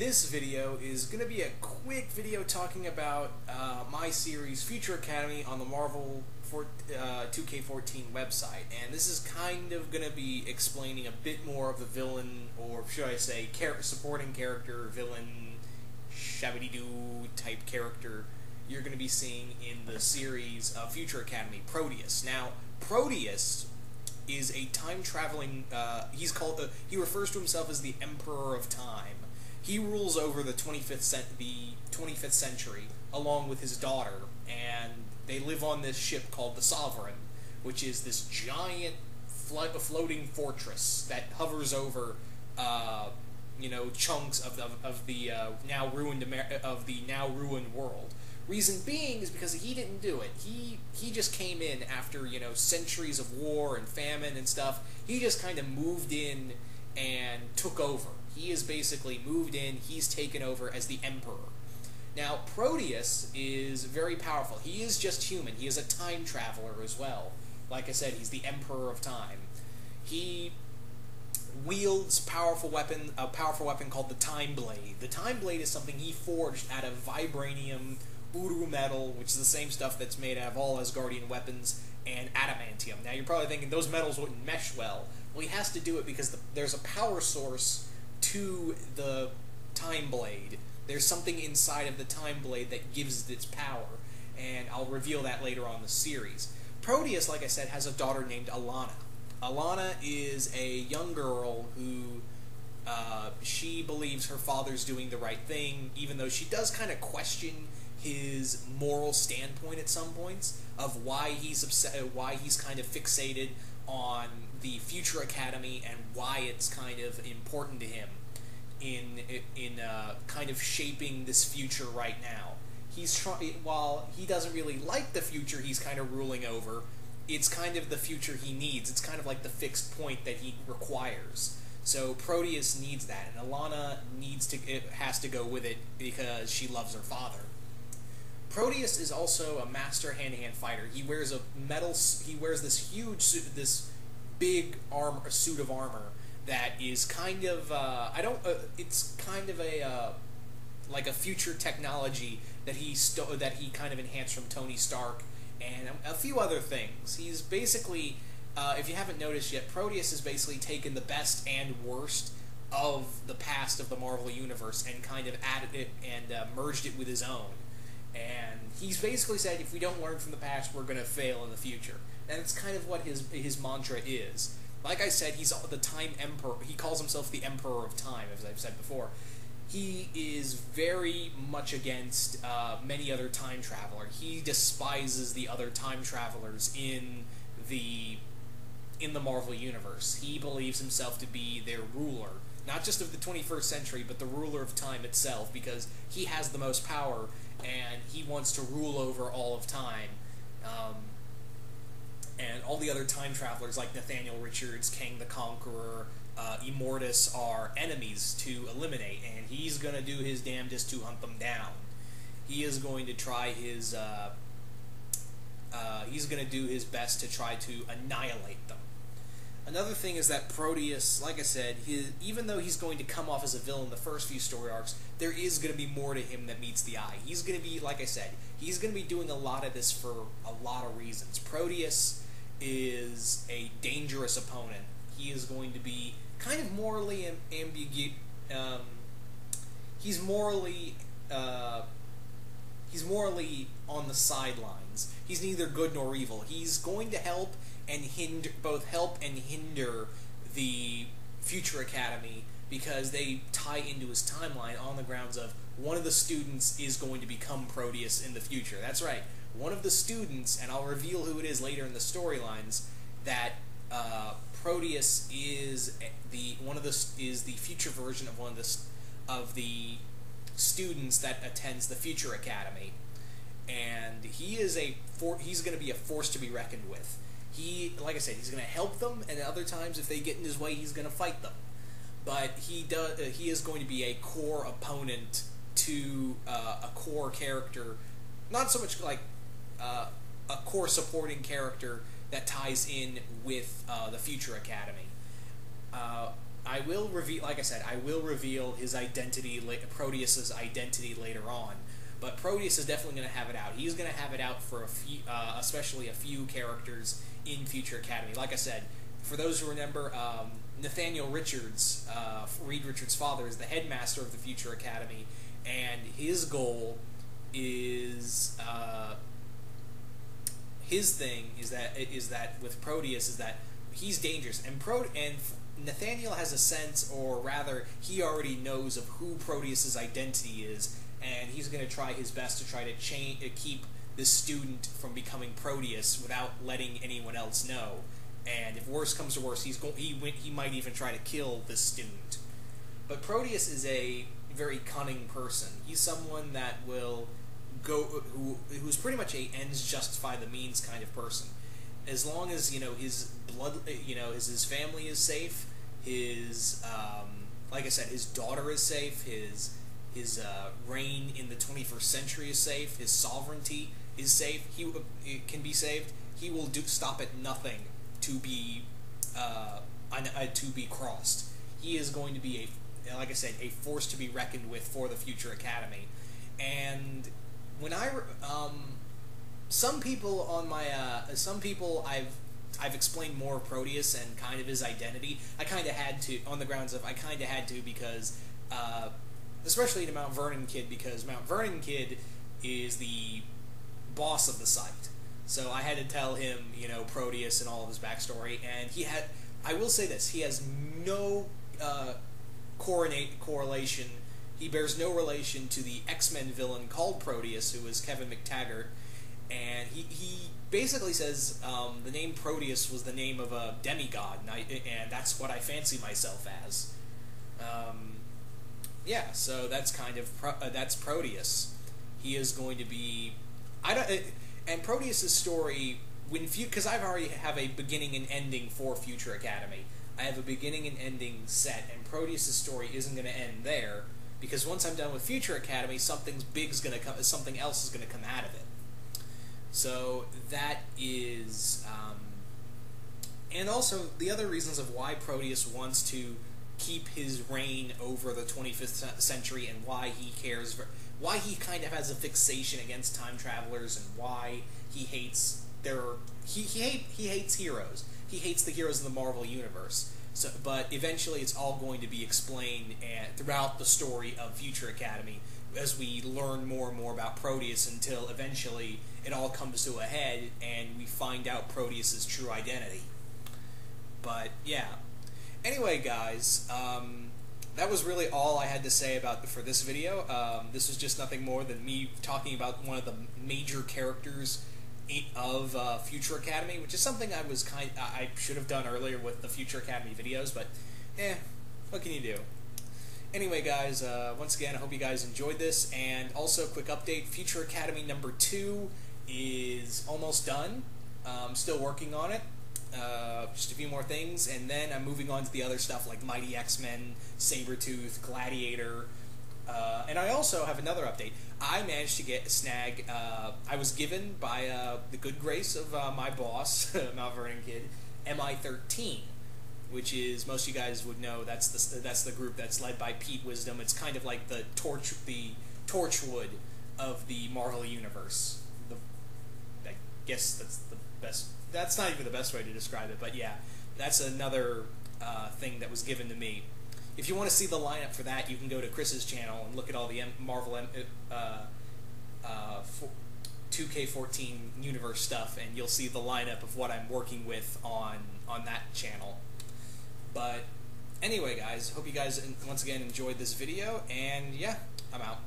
This video is going to be a quick video talking about my series Future Academy on the Marvel 2K14 website, and this is kind of going to be explaining a bit more of the villain, or should I say supporting character, villain, shabby-doo type character you're going to be seeing in the series of Future Academy, Proteus. Now, Proteus is a time-traveling, he refers to himself as the Emperor of Time. He rules over the 25th century along with his daughter, and they live on this ship called the Sovereign, which is this giant floating fortress that hovers over, chunks of the now ruined world. Reason being is because he didn't do it. He just came in after, centuries of war and famine and stuff. He just kind of moved in and took over. He is basically moved in, he's taken over as the Emperor. Now, Proteus is very powerful. He is just human. He is a time traveler as well. Like I said, he's the Emperor of Time. He wields a powerful weapon called the Time Blade. The Time Blade is something he forged out of vibranium, uru metal, which is the same stuff that's made out of all Asgardian weapons, and adamantium. Now, you're probably thinking those metals wouldn't mesh well. Well, he has to do it because there's a power source to the Time Blade. There's something inside of the Time Blade that gives it its power, and I'll reveal that later on in the series. Proteus, like I said, has a daughter named Alana. Alana is a young girl who she believes her father's doing the right thing, even though she does kind of question his moral standpoint at some points of why he's kind of fixated on the Future Academy and why it's kind of important to him in kind of shaping this future right now. While he doesn't really like the future he's kind of ruling over, it's kind of the future he needs. It's kind of like the fixed point that he requires. So Proteus needs that, and Alana has to go with it because she loves her father. Proteus is also a master hand-to-hand fighter. He wears this huge suit, this big suit of armor that is kind of it's kind of like a future technology that he kind of enhanced from Tony Stark and a few other things. He's basically, if you haven't noticed yet, Proteus has basically taken the best and worst of the past of the Marvel Universe and kind of added it and merged it with his own. And he's basically said, if we don't learn from the past, we're going to fail in the future. And it's kind of what his mantra is. Like I said, he's the Time Emperor. He calls himself the Emperor of Time, as I've said before. He is very much against many other time travelers. He despises the other time travelers in the Marvel Universe. He believes himself to be their ruler, not just of the 21st century, but the ruler of time itself, because he has the most power, and he wants to rule over all of time. And all the other time travelers, like Nathaniel Richards, Kang the Conqueror, Immortus, are enemies to eliminate, and he's going to do his damnedest to hunt them down. He is going to try his best to try to annihilate them. Another thing is that Proteus, like I said, even though he's going to come off as a villain the first few story arcs, there is going to be more to him that meets the eye. He's going to be, like I said, he's going to be doing a lot of this for a lot of reasons. Proteus is a dangerous opponent. He is going to be kind of morally ambiguous. He's morally on the sidelines. He's neither good nor evil. He's going to help and hinder the Future Academy because they tie into his timeline on the grounds of one of the students is going to become Proteus in the future. That's right. One of the students, and I'll reveal who it is later in the storylines, that Proteus is the future version of one of the students that attends the Future Academy, and he's going to be a force to be reckoned with. Like I said, he's going to help them, and at other times, if they get in his way, he's going to fight them. But he is going to be a core opponent to a core character, not so much like a core supporting character that ties in with the Future Academy. I will reveal, like I said, I will reveal his identity, Proteus's identity later on. But Proteus is definitely going to have it out. He's going to have it out for a few, especially a few characters in Future Academy. Like I said, for those who remember, Nathaniel Richards, Reed Richards' father, is the headmaster of the Future Academy, and his goal is his thing is that with Proteus is that he's dangerous, and Nathaniel has a sense, or rather, he already knows of who Proteus's identity is, and he's going to try his best to try to keep this student from becoming Proteus without letting anyone else know. And if worse comes to worse, he might even try to kill this student. But Proteus is a very cunning person. He's someone that will who's pretty much a ends justify the means kind of person. As long as his blood, his family is safe, his like I said, his daughter is safe, his reign in the 21st century is safe, his sovereignty is safe. It can be saved. He will stop at nothing to be crossed. He is going to be like I said, a force to be reckoned with for the Future Academy. And when some people I've explained more of Proteus and kind of his identity. I kind of had to, on the grounds of I kind of had to, because especially to Mount Vernon Kid, because Mount Vernon Kid is the boss of the site. So I had to tell him, Proteus and all of his backstory, and I will say this, he has no correlation, he bears no relation to the X-Men villain called Proteus, who is Kevin McTaggart, and he basically says the name Proteus was the name of a demigod, and that's what I fancy myself as. Yeah, so that's kind of, that's Proteus. He is going to be, and Proteus's story, because I already have a beginning and ending for Future Academy. I have a beginning and ending set, and Proteus's story isn't going to end there, because once I'm done with Future Academy, something else is going to come out of it. So that is, and also the other reasons of why Proteus wants to keep his reign over the 25th century, and why he cares, why he kind of has a fixation against time travelers, and why he hates he hates heroes. He hates the heroes of the Marvel Universe. So, but eventually it's all going to be explained throughout the story of Future Academy as we learn more and more about Proteus, until eventually it all comes to a head and we find out Proteus's true identity. But yeah. Anyway, guys, that was really all I had to say for this video. This was just nothing more than me talking about one of the major characters of Future Academy, which is something I should have done earlier with the Future Academy videos, but what can you do? Anyway, guys, once again, I hope you guys enjoyed this, and also, quick update, Future Academy number 2 is almost done. I'm still working on it. Just a few more things, and then I'm moving on to the other stuff like Mighty X-Men, Sabretooth, Gladiator, and I also have another update. I managed to snag, I was given by the good grace of my boss, Mount Vernon Kid, MI13, which is, most of you guys would know, that's the group that's led by Pete Wisdom. It's kind of like the Torchwood of the Marvel Universe. I guess that's the best. That's not even the best way to describe it, but yeah, that's another thing that was given to me. If you want to see the lineup for that, you can go to Chris's channel and look at all the Marvel 2K14 universe stuff, and you'll see the lineup of what I'm working with on that channel. But anyway, guys, hope you guys once again enjoyed this video, and yeah, I'm out.